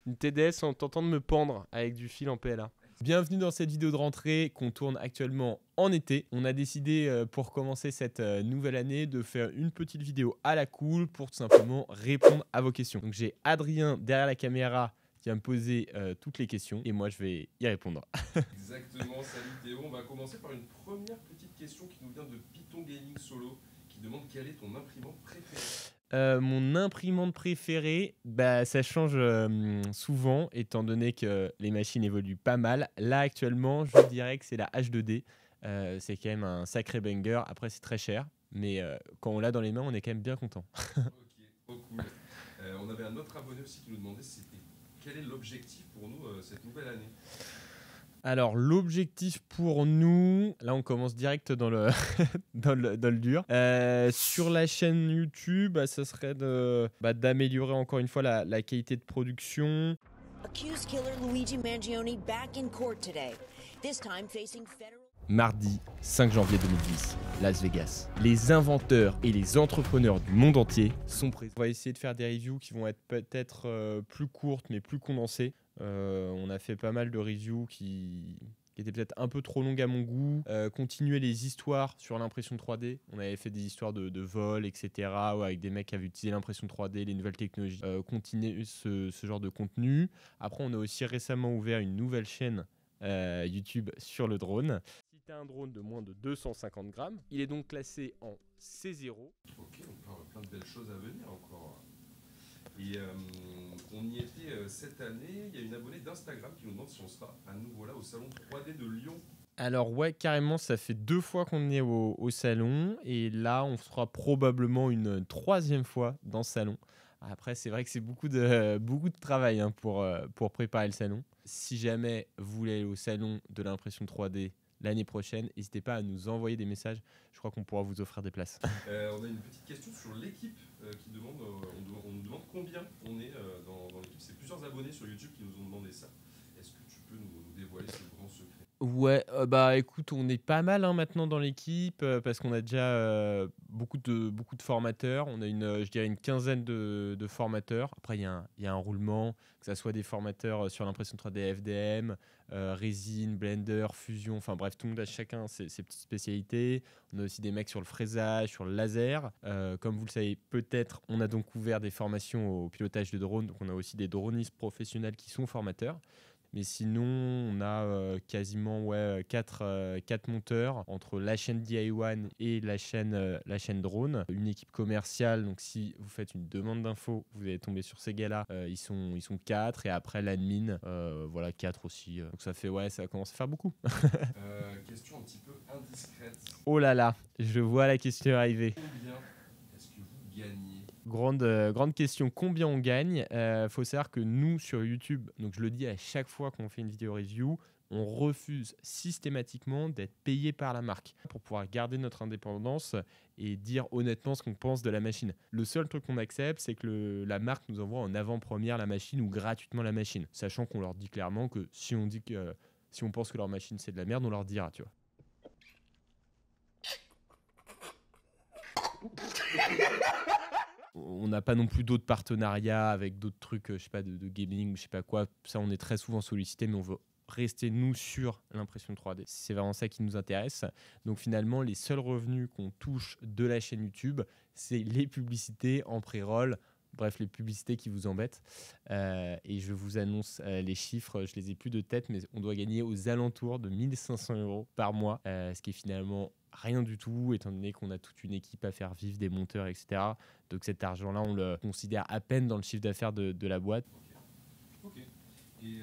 une TDS en tentant de me pendre avec du fil en PLA. Bienvenue dans cette vidéo de rentrée qu'on tourne actuellement en été. On a décidé pour commencer cette nouvelle année de faire une petite vidéo à la cool pour tout simplement répondre à vos questions. Donc j'ai Adrien derrière la caméra qui va me poser toutes les questions et moi je vais y répondre. Exactement, salut Théo. On va commencer par une première petite question qui nous vient de Python Gaming Solo qui demande quelle est ton imprimante préférée. Mon imprimante préférée, ça change souvent étant donné que les machines évoluent pas mal. Là actuellement, je dirais que c'est la H2D. C'est quand même un sacré banger. Après, c'est très cher, mais quand on l'a dans les mains, on est quand même bien content. Ok, trop cool. On avait un autre abonné aussi qui nous demandait quel est l'objectif pour nous cette nouvelle année. Alors, l'objectif pour nous, là on commence direct dans le, dans le dur. Sur la chaîne YouTube, ça serait d'améliorer encore une fois la qualité de production. Accused killer Luigi Mangione back in court today. This time facing federal. Mardi 5 janvier 2010, Las Vegas. Les inventeurs et les entrepreneurs du monde entier sont présents. On va essayer de faire des reviews qui vont être peut-être plus courtes mais plus condensées. On a fait pas mal de reviews qui étaient peut-être un peu trop longues à mon goût. Continuer les histoires sur l'impression 3D. On avait fait des histoires de vol, etc. Avec des mecs qui avaient utilisé l'impression 3D, les nouvelles technologies. Continuer ce genre de contenu. Après, on a aussi récemment ouvert une nouvelle chaîne YouTube sur le drone. Si tu as un drone de moins de 250 grammes, il est donc classé en C0. Ok, on parle plein de belles choses à venir encore. Et on y était cette année. Il y a une abonnée d'Instagram qui nous demande si on sera à nouveau là au salon 3D de Lyon. Alors ouais, carrément, ça fait 2 fois qu'on est au salon. Et là, on sera probablement une 3e fois dans ce salon. Après, c'est vrai que c'est beaucoup de travail pour préparer le salon. Si jamais vous voulez aller au salon de l'impression 3D l'année prochaine, n'hésitez pas à nous envoyer des messages. Je crois qu'on pourra vous offrir des places. On a une petite question sur l'équipe qui demande, on nous demande combien on est dans l'équipe. C'est plusieurs abonnés sur YouTube qui nous ont demandé ça. Est-ce que tu peux nous dévoiler ce grand secret? Ouais, écoute, on est pas mal maintenant dans l'équipe parce qu'on a déjà beaucoup de formateurs. On a je dirais une quinzaine de formateurs. Après, il y a un roulement, que ce soit des formateurs sur l'impression 3D FDM, résine, Blender, Fusion, enfin bref, tout le monde a chacun ses petites spécialités. On a aussi des mecs sur le fraisage, sur le laser. Comme vous le savez peut-être, on a donc ouvert des formations au pilotage de drones. Donc on a aussi des dronistes professionnels qui sont formateurs. Mais sinon, on a quasiment 4 monteurs entre la chaîne DIY et la chaîne drone. Une équipe commerciale, donc si vous faites une demande d'infos, vous allez tomber sur ces gars-là. Ils sont 4 et après l'admin, 4 aussi. Donc ça commence à faire beaucoup. Question un petit peu indiscrète. Oh là là, je vois la question arriver. Combien est-ce que vous gagnez? Grande question, combien on gagne? Faut savoir que nous sur YouTube, donc je le dis à chaque fois qu'on fait une vidéo review, on refuse systématiquement d'être payé par la marque pour pouvoir garder notre indépendance et dire honnêtement ce qu'on pense de la machine. Le seul truc qu'on accepte, c'est que la marque nous envoie en avant-première la machine ou gratuitement la machine, sachant qu'on leur dit clairement que si on pense que leur machine c'est de la merde, on leur dira, tu vois. On n'a pas non plus d'autres partenariats avec d'autres trucs, je sais pas, de gaming ou je sais pas quoi. Ça, on est très souvent sollicité, mais on veut rester, nous, sur l'impression 3D. C'est vraiment ça qui nous intéresse. Donc finalement, les seuls revenus qu'on touche de la chaîne YouTube, c'est les publicités en pré-roll. Bref, les publicités qui vous embêtent. Et je vous annonce les chiffres, je les ai plus de tête, mais on doit gagner aux alentours de 1 500 € par mois, ce qui est finalement rien du tout, étant donné qu'on a toute une équipe à faire vivre, des monteurs, etc. Donc cet argent-là, on le considère à peine dans le chiffre d'affaires de la boîte. Ok. Et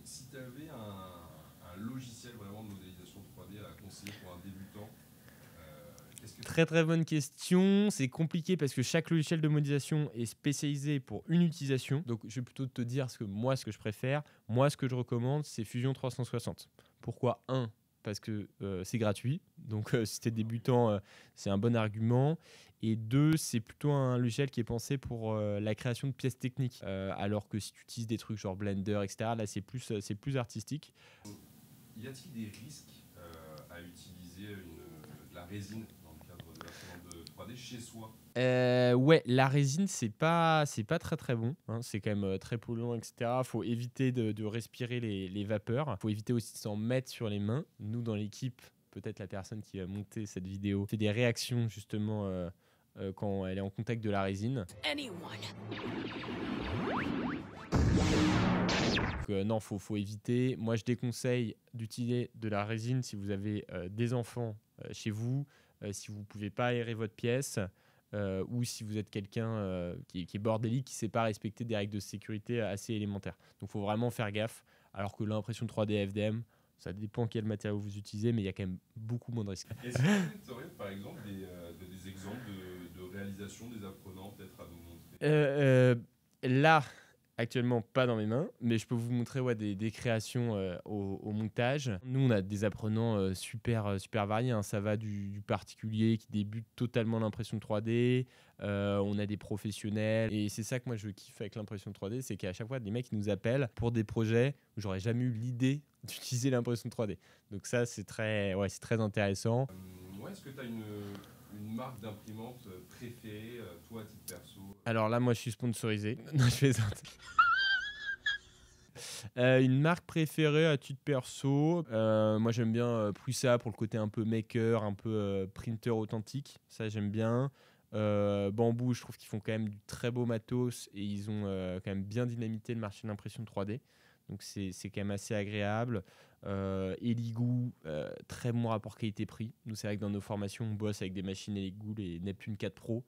si tu avais un logiciel vraiment de modélisation 3D à conseiller pour un débutant, qu'est-ce que Très très bonne question. C'est compliqué parce que chaque logiciel de modélisation est spécialisé pour une utilisation. Donc je vais plutôt te dire ce que je préfère. Moi, ce que je recommande, c'est Fusion 360. Pourquoi? Parce que c'est gratuit. Donc si tu es débutant, c'est un bon argument. Et 2, c'est plutôt un logiciel qui est pensé pour la création de pièces techniques. Alors que si tu utilises des trucs genre Blender, etc., là c'est plus artistique. Y a-t-il des risques à utiliser de la résine dans le cadre de l'imprimante 3D chez soi. Ouais, la résine, c'est pas très très bon, hein. C'est quand même très polluant, etc. Faut éviter de respirer les vapeurs. Faut éviter aussi de s'en mettre sur les mains. Nous, dans l'équipe, peut-être la personne qui va monter cette vidéo fait des réactions justement quand elle est en contact de la résine. Donc, non, faut éviter. Moi, je déconseille d'utiliser de la résine si vous avez des enfants chez vous, si vous ne pouvez pas aérer votre pièce. Ou si vous êtes quelqu'un qui est bordélique, qui ne sait pas respecter des règles de sécurité assez élémentaires. Donc il faut vraiment faire gaffe. Alors que l'impression 3D FDM, ça dépend quel matériau vous utilisez, mais il y a quand même beaucoup moins de risques. Est-ce que tu aurais par exemple des exemples de réalisation des apprenants peut-être à nous montrer? Là, actuellement, pas dans mes mains, mais je peux vous montrer des créations au montage. Nous, on a des apprenants super variés, hein. Ça va du particulier qui débute totalement l'impression 3D. On a des professionnels. Et c'est ça que moi, je kiffe avec l'impression 3D, c'est qu'à chaque fois, des mecs qui nous appellent pour des projets où j'aurais jamais eu l'idée d'utiliser l'impression 3D. Donc ça, c'est très intéressant. Ouais, est-ce que tu as une marque d'imprimante préférée, toi, à titre perso? Alors là, moi, je suis sponsorisé. Non, je plaisante. Une marque préférée à titre perso, moi j'aime bien Prusa pour le côté un peu maker, un peu printer authentique, ça j'aime bien. Bamboo, je trouve qu'ils font quand même du très beau matos et ils ont quand même bien dynamité le marché de l'impression 3D, donc c'est quand même assez agréable. Eligoo, très bon rapport qualité-prix. Nous, c'est vrai que dans nos formations, on bosse avec des machines Eligoo, les Neptune 4 Pro.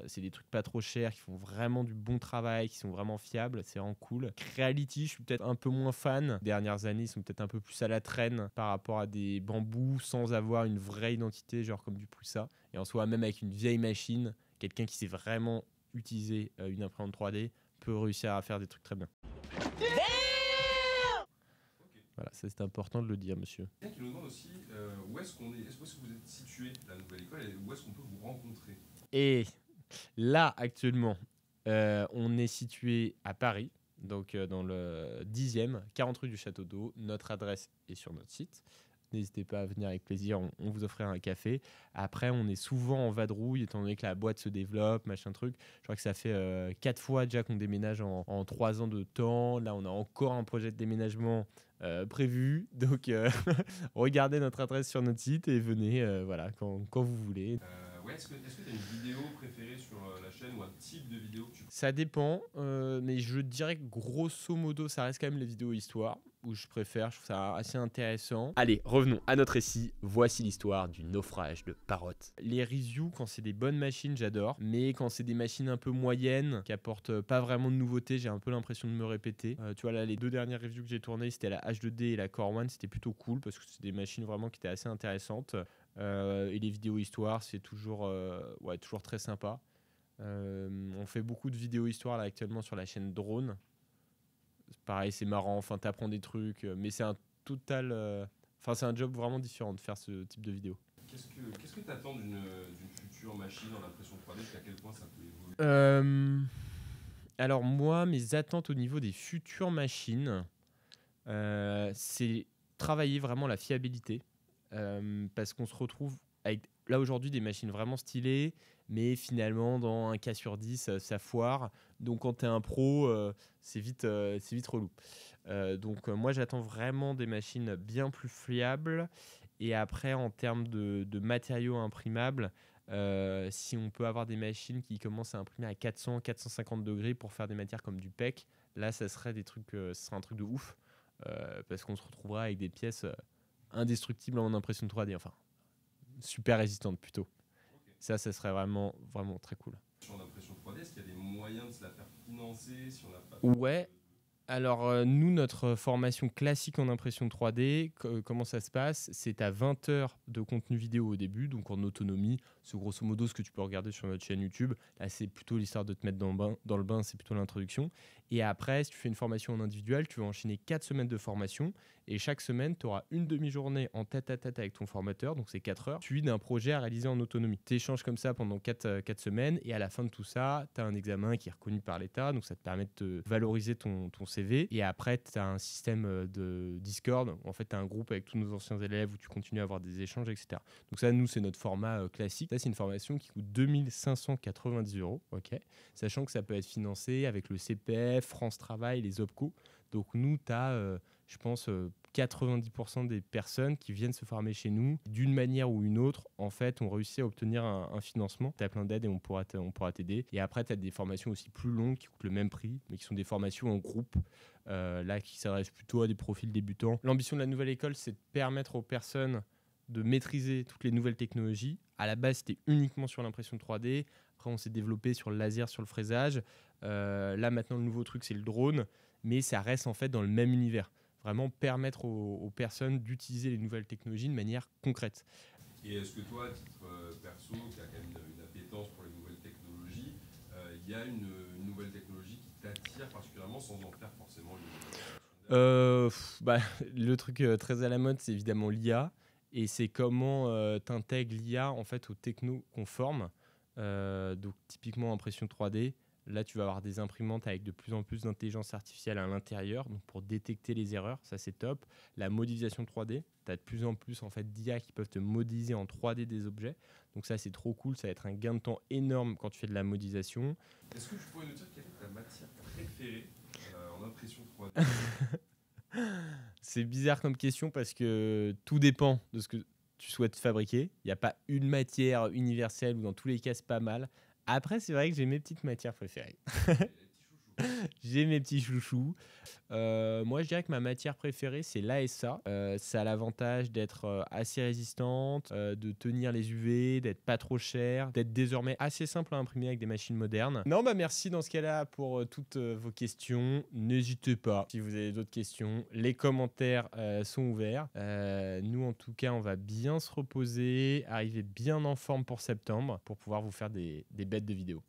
C'est des trucs pas trop chers, qui font vraiment du bon travail, qui sont vraiment fiables, c'est vraiment cool. Creality, je suis peut-être un peu moins fan. Les dernières années, ils sont peut-être un peu plus à la traîne par rapport à des bambous sans avoir une vraie identité, genre comme du Prusa. Et en soi, même avec une vieille machine, quelqu'un qui sait vraiment utiliser une imprimante 3D peut réussir à faire des trucs très bien. Voilà, ça c'est important de le dire, monsieur. Quelqu'un qui nous demande aussi où est-ce qu'on est, où est-ce que vous êtes situé, la nouvelle école, et où est-ce qu'on peut vous rencontrer? Et là, actuellement, on est situé à Paris, donc dans le 10e, 40 rue du Château d'Eau. Notre adresse est sur notre site. N'hésitez pas à venir avec plaisir, on vous offrira un café. Après, on est souvent en vadrouille, étant donné que la boîte se développe, machin truc. Je crois que ça fait 4 fois déjà qu'on déménage en 3 ans de temps. Là, on a encore un projet de déménagement prévu. Donc, regardez notre adresse sur notre site et venez voilà, quand vous voulez. Ouais, est-ce que tu as une vidéo préférée sur la chaîne ou un type de vidéo que tu... Ça dépend, mais je dirais que grosso modo, ça reste quand même les vidéos histoire où je préfère, je trouve ça assez intéressant. Allez, revenons à notre récit. Voici l'histoire du naufrage de Parrot. Les reviews, quand c'est des bonnes machines, j'adore, mais quand c'est des machines un peu moyennes, qui apportent pas vraiment de nouveautés, j'ai un peu l'impression de me répéter. Tu vois, là, les 2 dernières reviews que j'ai tournées, c'était la H2D et la Core One, c'était plutôt cool parce que c'est des machines vraiment qui étaient assez intéressantes. Et les vidéos histoire, c'est toujours très sympa. On fait beaucoup de vidéos histoire là actuellement sur la chaîne Drone. Pareil, c'est marrant, enfin t'apprends des trucs, mais c'est un total, c'est un job vraiment différent de faire ce type de vidéo. Qu'est-ce que tu attends d'une future machine en impression 3D, jusqu'à quel point ça peut évoluer? Alors moi, mes attentes au niveau des futures machines, c'est travailler vraiment la fiabilité, parce qu'on se retrouve avec là aujourd'hui des machines vraiment stylées, mais finalement dans un cas sur 10 ça foire, donc quand tu es un pro c'est vite relou. Donc moi j'attends vraiment des machines bien plus fiables, et après en termes de matériaux imprimables, si on peut avoir des machines qui commencent à imprimer à 400-450 degrés pour faire des matières comme du PEC, là ça serait ce serait un truc de ouf, parce qu'on se retrouvera avec des pièces indestructibles en impression 3D, enfin super résistantes plutôt. Okay. Ça serait vraiment très cool. En impression 3D, est-ce qu'il y a des moyens de se la faire financer si on n'a pas... Ouais. Alors, nous, notre formation classique en impression 3D, comment ça se passe? C'est à 20 heures de contenu vidéo au début, donc en autonomie. C'est grosso modo ce que tu peux regarder sur notre chaîne YouTube. Là, c'est plutôt l'histoire de te mettre dans le bain, c'est plutôt l'introduction. Et après, si tu fais une formation en individuel, tu vas enchaîner 4 semaines de formation. Et chaque semaine, tu auras une demi-journée en tête-à-tête avec ton formateur, donc c'est 4 heures, suivi d'un projet à réaliser en autonomie. Tu échanges comme ça pendant 4 semaines, et à la fin de tout ça, tu as un examen qui est reconnu par l'État, donc ça te permet de valoriser ton CV. Et après, tu as un système de Discord. Où, en fait, tu as un groupe avec tous nos anciens élèves où tu continues à avoir des échanges, etc. Donc ça, nous, c'est notre format classique. Ça, c'est une formation qui coûte 2590 €, ok, sachant que ça peut être financé avec le CPF, France Travail, les OPCO. Donc nous, tu as, je pense, 90% des personnes qui viennent se former chez nous, d'une manière ou une autre, en fait, ont réussi à obtenir un financement. Tu as plein d'aides et on pourra t'aider. Et après, tu as des formations aussi plus longues qui coûtent le même prix, mais qui sont des formations en groupe, là, qui s'adressent plutôt à des profils débutants. L'ambition de la nouvelle école, c'est de permettre aux personnes de maîtriser toutes les nouvelles technologies. À la base, c'était uniquement sur l'impression 3D. Après, on s'est développé sur le laser, sur le fraisage. Là, maintenant, le nouveau truc, c'est le drone. Mais ça reste en fait dans le même univers. Vraiment permettre aux personnes d'utiliser les nouvelles technologies de manière concrète. Et est-ce que toi, à titre perso, qui a quand même une appétence pour les nouvelles technologies, il y a une nouvelle technologie qui t'attire particulièrement sans en faire forcément le truc très à la mode, c'est évidemment l'IA. Et c'est comment tu intègres l'IA en fait, aux technos qu'on forme. Donc typiquement impression 3D. Là, tu vas avoir des imprimantes avec de plus en plus d'intelligence artificielle à l'intérieur, donc pour détecter les erreurs, ça c'est top. La modélisation 3D, tu as de plus en plus en fait, d'IA qui peuvent te modéliser en 3D des objets. Donc ça c'est trop cool, ça va être un gain de temps énorme quand tu fais de la modélisation. Est-ce que tu pourrais nous dire quelle est ta matière préférée en impression 3D? C'est bizarre comme question parce que tout dépend de ce que tu souhaites fabriquer. Il n'y a pas une matière universelle ou dans tous les cas c'est pas mal. Après, c'est vrai que j'ai mes petites matières préférées. J'ai mes petits chouchous. Moi, je dirais que ma matière préférée, c'est l'ASA. Ça a l'avantage d'être assez résistante, de tenir les UV, d'être pas trop cher, d'être désormais assez simple à imprimer avec des machines modernes. Non, merci dans ce cas-là pour toutes vos questions. N'hésitez pas si vous avez d'autres questions. Les commentaires sont ouverts. Nous, en tout cas, on va bien se reposer, arriver bien en forme pour septembre pour pouvoir vous faire des bêtes de vidéos.